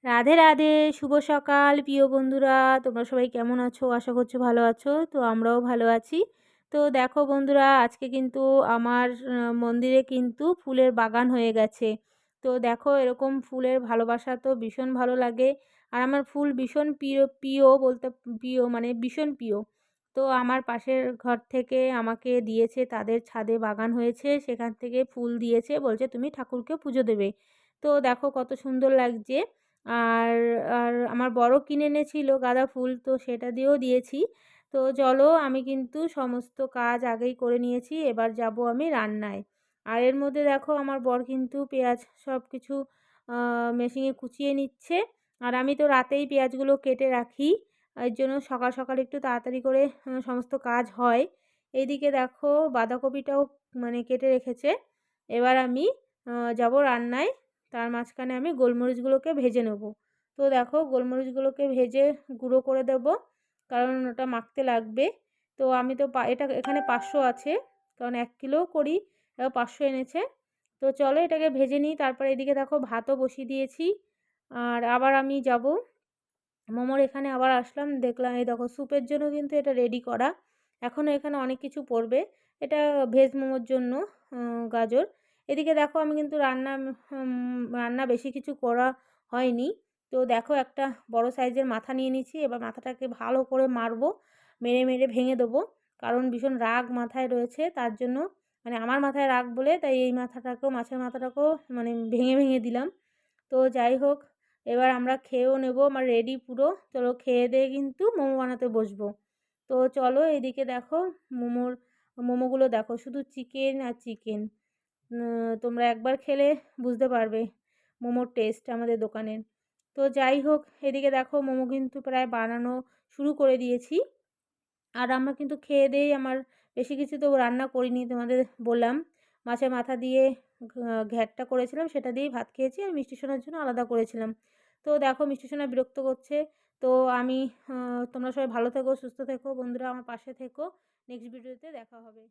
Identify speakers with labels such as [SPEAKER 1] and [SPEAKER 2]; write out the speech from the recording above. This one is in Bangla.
[SPEAKER 1] রাধে রাধে, শুভ সকাল প্রিয় বন্ধুরা। তোমরা সবাই কেমন আছো? আশা করছি ভালো আছো। তো আমরাও ভালো আছি। তো দেখো বন্ধুরা, আজকে কিন্তু আমার মন্দিরে কিন্তু ফুলের বাগান হয়ে গেছে। তো দেখো, এরকম ফুলের ভালোবাসা তো ভীষণ ভালো লাগে। আর আমার ফুল ভীষণ প্রিয়, প্রিয় বলতে প্রিয় মানে ভীষণ প্রিয়। তো আমার পাশের ঘর থেকে আমাকে দিয়েছে, তাদের ছাদে বাগান হয়েছে, সেখান থেকে ফুল দিয়েছে, বলছে তুমি ঠাকুরকে পুজো দেবে। তো দেখো কত সুন্দর লাগছে। আর আর আমার বড় কিনে এনেছিল গাঁদা ফুল, তো সেটা দিয়েও দিয়েছি। তো চলো, আমি কিন্তু সমস্ত কাজ আগেই করে নিয়েছি, এবার যাব আমি রান্নায়। আর এর মধ্যে দেখো আমার বর কিন্তু পেঁয়াজ সব কিছু মেশিনে কুচিয়ে নিচ্ছে। আর আমি তো রাতেই পেঁয়াজগুলো কেটে রাখি, এর জন্য সকাল সকাল একটু তাড়াতাড়ি করে সমস্ত কাজ হয়। এইদিকে দেখো বাঁধাকপিটাও মানে কেটে রেখেছে। এবার আমি যাব রান্নায়। তার মাঝখানে আমি গোলমরিচগুলোকে ভেজে নেব। তো দেখো গোলমরিচগুলোকে ভেজে গুঁড়ো করে দেব, কারণ ওটা মাখতে লাগবে। তো আমি তো এটা এখানে 500 আছে, কারণ 1 কিলো করি, এবার 500 এনেছে। তো চলো এটাকে ভেজে নিই। তারপরে এদিকে দেখো ভাতও বসিয়ে দিয়েছি। আর আবার আমি যাব মোমোর এখানে, আবার আসলাম, দেখলাম এই দেখো স্যুপের জন্য কিন্তু এটা রেডি করা। এখনও এখানে অনেক কিছু পড়বে। এটা ভেজ মোমোর জন্য গাজর। এদিকে দেখো আমি কিন্তু রান্না বেশি কিছু করা হয়নি। তো দেখো একটা বড় সাইজের মাথা নিয়ে নিয়েছি। এবার মাথাটাকে ভালো করে মারবো, মেরে মেরে ভেঙে দেবো। কারণ ভীষণ রাগ মাথায় রয়েছে, তার জন্য মানে আমার মাথায় রাগ বলে তাই এই মাথাটাকেও, মাছের মাথাটাকেও মানে ভেঙে ভেঙে দিলাম। তো যাই হোক, এবার আমরা খেয়েও নেব, আমার রেডি পুরো। চলো খেয়ে দেয়ে কিন্তু মোমো বানাতে বসবো। তো চলো এদিকে দেখো মোমোগুলো দেখো, শুধু চিকেন আর চিকেন। তোমরা একবার খেলে বুঝতে পারবে মোমোর টেস্ট আমাদের দোকানের। তো যাই হোক, এদিকে দেখো মোমো কিন্তু প্রায় বানানো শুরু করে দিয়েছি। আর আমরা কিন্তু খেয়ে দেয়েই, আমার বেশি কিছু তো রান্না করিনি, তোমাদের বললাম। মাছের মাথা দিয়ে ঘ্যাটটা করেছিলাম, সেটা দিয়েই ভাত খেয়েছি। আর মিষ্টি সোনার জন্য আলাদা করেছিলাম। তো দেখো মিষ্টি সোনা বিরক্ত করছে। তো আমি তোমরা সবাই ভালো থেকো, সুস্থ থেকো বন্ধুরা, আমার পাশে থেকো। নেক্সট ভিডিওতে দেখা হবে।